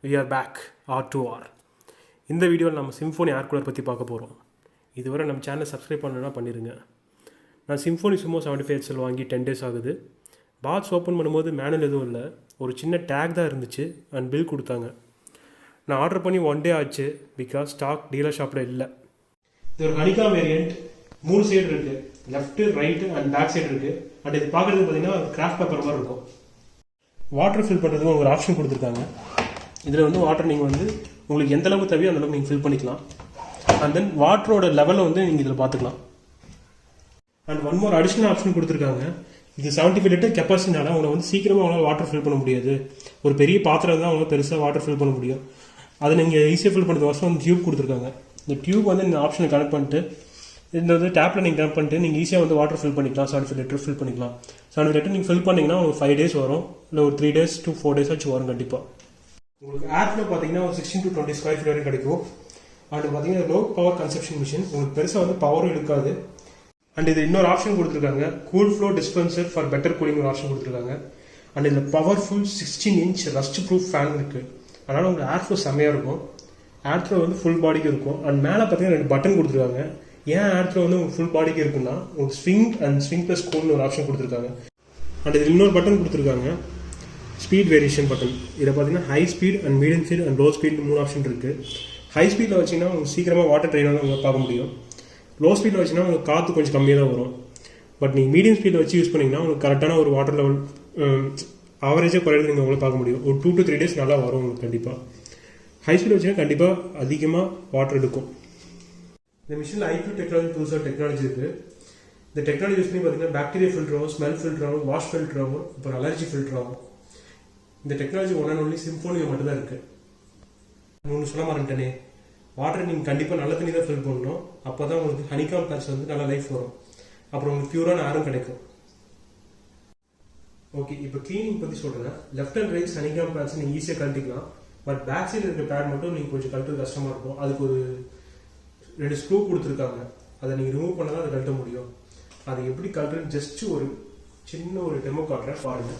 we are back R2R. இந்த வீடியோவில் நம்ம சிம்ஃபோனி ஏர் கூலர் பற்றி பார்க்க போகிறோம். இதுவரை நம்ம சேனலை சப்ஸ்கிரைப் பண்ணணும்னா பண்ணிடுங்க. நான் சிம்ஃபோனி சுமோ 75 XL வாங்கி 10 days ஆகுது. பாக்ஸ் ஓப்பன் பண்ணும்போது மேனுவல் எதுவும் இல்லை, ஒரு சின்ன டேக் தான் இருந்துச்சு அண்ட் பில் கொடுத்தாங்க. நான் ஆர்டர் பண்ணி 1 day ஆச்சு, பிகாஸ் ஸ்டாக் டீலர் ஷாப்பில் இல்லை. இது ஒரு ஹனிகா வேரியண்ட், 3 சைடு இருக்குது, left right and back side இருக்குது. அண்ட் இது பார்க்குறதுக்கு பார்த்தீங்கன்னா கிராஃப்ட் பேப்பர் மாதிரி இருக்கும். வாட்டர் ஃபில் பண்ணுறதுக்கு ஒரு ஆப்ஷன் கொடுத்துருக்காங்க. இதில் வந்து வாட்டர் நீங்கள் வந்து உங்களுக்கு எந்த அளவுக்கு தேவையோ அந்தளவுக்கு நீங்கள் ஃபில் பண்ணிக்கலாம். அண்ட் தென் வாட்டரோட லெவலை வந்து நீங்கள் இதில் பார்த்துக்கலாம். And one more additional option கொடுத்துருக்காங்க. இது 75 லிட்டர் கெப்பாசிட்டினால அவங்களை வந்து சீக்கிரமாக அவங்களால வாட்டர் ஃபில் பண்ண முடியாது. ஒரு பெரிய பாத்திரம் தான் அவங்களால பெருசாக வாட்டர் ஃபில் பண்ண முடியும். அதை நீங்கள் ஈஸியாக ஃபில் பண்ணுறது வருஷம் வந்து டியூப் கொடுத்துருக்காங்க. இந்த டியூப் வந்து இந்த ஆப்ஷனை கனெக்ட் பண்ணிட்டு இந்த வந்து டேப்பில் நீங்கள் கனெக்ட் பண்ணிட்டு நீங்கள் ஈஸியாக வந்து வாட்டர் ஃபில் பண்ணிக்கலாம். 75 லிட்டர் ஃபில் பண்ணிக்கலாம். 75 லிட்டர் நீங்கள் ஃபில் பண்ணிங்கன்னா ஒரு 5 days வரும், இல்லை ஒரு 3 days to 4 days ஆச்சு வரும் கண்டிப்பாக. உங்களுக்கு ஏர் ஃப்ளோ பார்த்தீங்கன்னா ஒரு 16 to 20 ஸ்கொயர் ஃபீட் வரைக்கும் கிடைக்கும். அண்ட் பார்த்தீங்கன்னா லோ பவர் கன்சப்ஷன் மிஷின், உங்களுக்கு பெருசாக வந்து பவரும் எடுக்காது. அண்ட் இது இன்னொரு ஆப்ஷன் கொடுத்துருக்காங்க, cool flow dispenser for better cooling ஒரு ஆப்ஷன் கொடுத்துருக்காங்க. அண்ட் இதில் powerful 16 inch rust proof fan இருக்குது. அதனால் உங்களுக்கு ஏர் ஃப்ளோ செம்மையாக இருக்கும். ஏர் ஃப்ளோ வந்து ஃபுல் பாடிக்கு இருக்கும். அண்ட் மேலே பார்த்தீங்கன்னா 2 பட்டன் கொடுத்துருக்காங்க. ஏன் ஏர் ஃப்ளோ வந்து உங்களுக்கு ஃபுல் பாடிக்கு இருக்குன்னா உங்களுக்கு ஸ்விங் அண்ட் ஸ்விங் ப்ளஸ் கூல்னு ஒரு ஆப்ஷன் கொடுத்துருக்காங்க. அண்ட் இதில் இன்னொரு பட்டன் கொடுத்துருக்காங்க, ஸ்பீட் வேரியேஷன் பட்டன். இதில் பார்த்தீங்கன்னா high speed and medium speed and low speed 3 option இருக்குது. ஹை ஸ்பீடில் வச்சிங்கன்னா உங்களுக்கு சீக்கிரமாக வாட்டர் ட்ரெயின் வந்து உங்களுக்கு பார்க்க முடியும். லோ ஸ்பீடில் வச்சிங்கன்னா உங்களுக்கு காற்று கொஞ்சம் கம்மியாக தான் வரும். பட் நீங்கள் மீடியம் ஸ்பீடில் வச்சு யூஸ் பண்ணிங்கன்னா உங்களுக்கு கரெக்டான ஒரு வாட்டர் லெவல் ஆவரேஜாக குறையிறது நீங்கள் உங்களுக்கு பார்க்க முடியும். ஒரு 2 to 3 days நல்லா வரும் உங்களுக்கு கண்டிப்பாக. ஹை ஸ்பீட் வச்சிங்கன்னா கண்டிப்பாக அதிகமாக வாட்டர் எடுக்கும். இந்த மிஷினில் IQ டெக்னாலஜி புதுசாக டெக்னாலஜி இருக்குது. இந்த டெக்னாலஜி யூஸ் பண்ணி பார்த்தீங்கன்னா பாக்டீரியா ஃபில்டர் ஆகும், ஸ்மெல் ஃபில்டர் ஆகும், வாஷ் ஃபில்டர் ஆகும், அப்புறம் அலர்ஜி ஃபில்டர் ஆகும். இந்த டெக்னாலஜி ஒன் அண்ட் ஒன்லி சிம்ஃபோனியில் மட்டும் தான் இருக்குது. ஒன்று சொல்ல மாட்டேனே, வாட்டர் நீங்கள் கண்டிப்பாக நல்ல தண்ணி தான் ஃபில் பண்ணணும். அப்போ தான் உங்களுக்கு ஹனிகாம் பேட்ச் வந்து நல்ல லைஃப் வரும். அப்புறம் உங்களுக்கு பியூரான ஏரும் கிடைக்கும். ஓகே, இப்போ கிளீனிங் பற்றி சொல்கிறேன். Left and right honeycomb patch நீங்கள் ஈஸியாக கழட்டிக்கலாம். பட் பேக் சைடு இருக்கிற பேட் மட்டும் நீங்கள் கொஞ்சம் கழட்டுறது கஷ்டமாக இருக்கும். அதுக்கு ஒரு 2 ஸ்க்ரூ கொடுத்துருக்காங்க. அதை நீங்கள் ரிமூவ் பண்ண தான் அதை கழட்ட முடியும். அதை எப்படி கழட்டுறது ஜஸ்ட் ஒரு சின்ன ஒரு டெமோ காட்டுறேன் பாருங்கள்.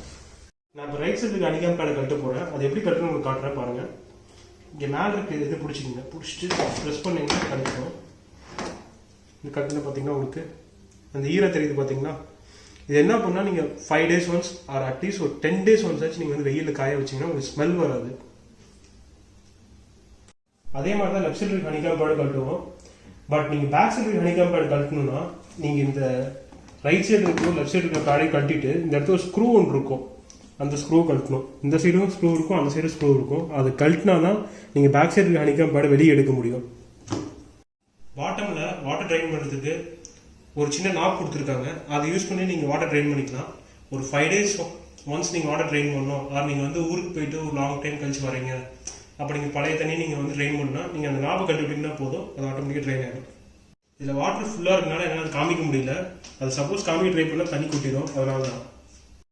நான் இப்போ ரைட் சைடுக்கு ஹனிகாம் பேடை கழட்ட போகிறேன். அதை எப்படி கழட்டுறது உங்களுக்கு காட்டுறேன் பாருங்கள். இங்கே மேலே இருக்க இது பிடிச்சிங்க, பிடிச்சிட்டு ப்ரெஸ் பண்ணிங்கன்னா கழட்டணும். இது கட்டின பார்த்தீங்கன்னா உங்களுக்கு அந்த ஈரம் தெரியுது பார்த்தீங்கன்னா. இது என்ன பண்ணால் நீங்கள் 5 days ஒன்ஸ் ஆர் அட்லீஸ்ட் ஒரு 10 days ஒன்ஸ் ஆச்சு நீங்கள் வந்து வெயிலில் காய வச்சிங்கன்னா உங்களுக்கு ஸ்மெல் வராது. அதே மாதிரி தான் லெஃப்ட் சைடு ஹனிகாம் பேடு கழட்டுவோம். பட் நீங்கள் பேக் சைடு ஹனிகாம் பேடு கழட்டணும்னா நீங்கள் இந்த ரைட் சைடு இருக்கும் லெஃப்ட் சைடு இருக்கிற பேடையும் கழட்டிட்டு இந்த இடத்துல ஒரு ஸ்க்ரூ ஒன்று இருக்கும், அந்த ஸ்க்ரூ கழட்டணும். இந்த சைடும் ஸ்க்ரூ இருக்கும், அந்த சைடும் ஸ்க்ரூ இருக்கும். அது கழட்டினா தான் நீங்கள் பேக் சைடு ஹனிகாம் பேடை வெளியே எடுக்க முடியும். பாட்டமில் வாட்டர் ட்ரைன் பண்ணுறதுக்கு ஒரு சின்ன நாப் கொடுத்துருக்காங்க. அதை யூஸ் பண்ணி நீங்கள் வாட்டர் ட்ரைன் பண்ணிக்கலாம். ஒரு 5 days ஒன்ஸ் நீங்கள் வாட்டர் ட்ரைன் பண்ணணும். ஆர் நீங்கள் வந்து ஊருக்கு போயிட்டு ஒரு லாங் டைம் கழிச்சு வரீங்க, அப்போ நீங்கள் பழைய தண்ணி நீங்கள் வந்து ட்ரைன் பண்ணால் நீங்கள் அந்த நாபை கண்டுபிடிங்கன்னா போதும், அது ஆட்டோமேட்டிக்காக ட்ரைன் ஆகிடும். இதில் வாட்டர் ஃபுல்லாக இருக்கனால என்னால் காமிக்க முடியல. அது சப்போஸ் காமிக்க ட்ரை பண்ணால் தண்ணி கொட்டிடும், அதனால தான்.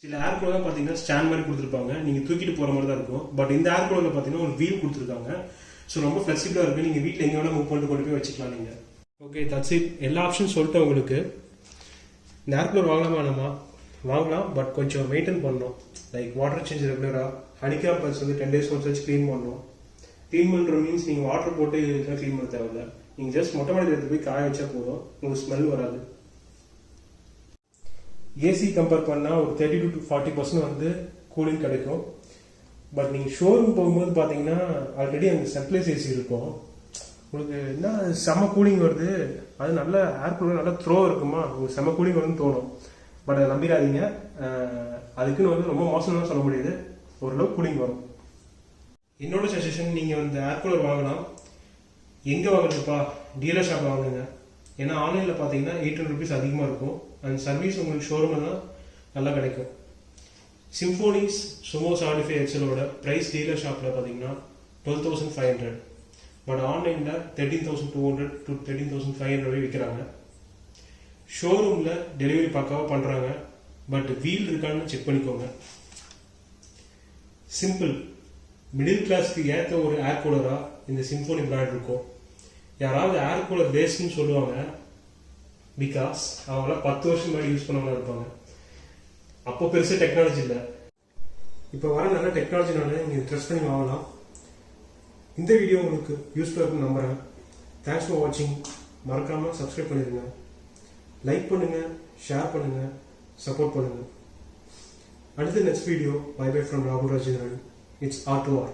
சில ஏர் கூலர் பார்த்தீங்கன்னா ஸ்டாண்ட் மாதிரி கொடுத்துருப்பாங்க, நீங்கள் தூக்கிட்டு போகிற மாதிரி தான் இருக்கும். பட் இந்த ஏர் கூலரில் பார்த்தீங்கன்னா ஒரு வீல் கொடுத்துருக்காங்க. ஸோ ரொம்ப ஃப்ளெக்சிபிளாக இருக்குது. நீங்கள் வீட்டில் எங்கே வேணால் மூவ் பண்ணிட்டு கொண்டு போய் வச்சுக்கலாம் நீங்கள். Okay, that's it. எல்லா ஆப்ஷன் சொல்லிட்டேன் உங்களுக்கு. இந்த ஏர் கூலர் வாங்கலாமா வேணாமா? வாங்கலாம், பட் கொஞ்சம் மெயின்டைன் பண்ணணும். லைக் வாட்டர் சேஞ்ச் ரெகுலராக, ஹனிகாம் பேட்ச் வந்து 10 days ஒன்ஸ் வச்சு க்ளீன் பண்ணணும். க்ளீன் பண்ணுற மீன்ஸ் நீங்கள் வாட்டர் போட்டு இதெல்லாம் க்ளீன் பண்ண தேவையில்ல. நீங்கள் ஜஸ்ட் மொட்டை மாடி எடுத்து போய் காய வச்சா போதும், உங்களுக்கு ஸ்மெல் வராது. ஏசி கம்பேர் பண்ணால் ஒரு 32 to 40% வந்து கூலிங் கிடைக்கும். பட் நீங்கள் ஷோரூம் போகும்போது பார்த்தீங்கன்னா ஆல்ரெடி அங்கே சர்ப்ளேஸ் ஏசி இருக்கும். உங்களுக்கு என்ன செம்ம கூலிங் வருது, அது நல்ல ஏர் கூலர் நல்ல த்ரோ இருக்குமா, உங்களுக்கு செம்ம கூலிங் வருதுன்னு தோணும். பட் அதை நம்பிடாதீங்க. அதுக்குன்னு வந்து ரொம்ப மோசம்னு சொல்ல முடியாது, ஓரளவு கூலிங் வரும். என்னோட சஜஷன், நீங்கள் வந்து ஏர் கூலர் வாங்கலாம். எங்கே வாங்குறதுப்பா? டீலர் ஷாப்பில் வாங்குங்க. ஏன்னா ஆன்லைனில் பார்த்தீங்கன்னா 800 rupees அதிகமாக இருக்கும். அண்ட் சர்வீஸ் உங்களுக்கு ஷோரூமில் தான் நல்லா கிடைக்கும். சிம்ஃபோனிஸ் சுமோ 75 XLோட ப்ரைஸ் டீலர் ஷாப்பில் பார்த்தீங்கன்னா 12,500. பட் ஆன்லைனில் 13,200 to 13,500 வரை விற்கிறாங்க. ஷோரூமில் டெலிவரி பக்காவாக பண்ணுறாங்க. பட் வீல் இருக்கான்னு செக் பண்ணிக்கோங்க. சிம்பிள். மிடில் கிளாஸ்க்கு ஏற்ற ஒரு ஏர் கூலராக இந்த சிம்ஃபோனி பிராண்ட் இருக்கும். யாராவது ஏர் கூலர் வேஸ்ட்னு சொல்லுவாங்க, பிகாஸ் அவங்களாம் 10 வருஷம் முன்னாடி யூஸ் பண்ணவங்க இருப்பாங்க. அப்போ பெருசாக டெக்னாலஜி இல்லை. இப்போ வர நல்ல டெக்னாலஜினால நீங்கள் ட்ரெஸ் பண்ணி வாங்கலாம். இந்த வீடியோ உங்களுக்கு யூஸ்ஃபுல்லாக இருக்கும்னு நம்புகிறேன். தேங்க்ஸ் ஃபார் வாட்சிங். மறக்காமல் சப்ஸ்கிரைப் பண்ணிடுங்க, லைக் பண்ணுங்கள், ஷேர் பண்ணுங்கள், சப்போர்ட் பண்ணுங்கள். அடுத்த next video. Bye bye from ராகுல் ராஜேந்திரன். It's R2R.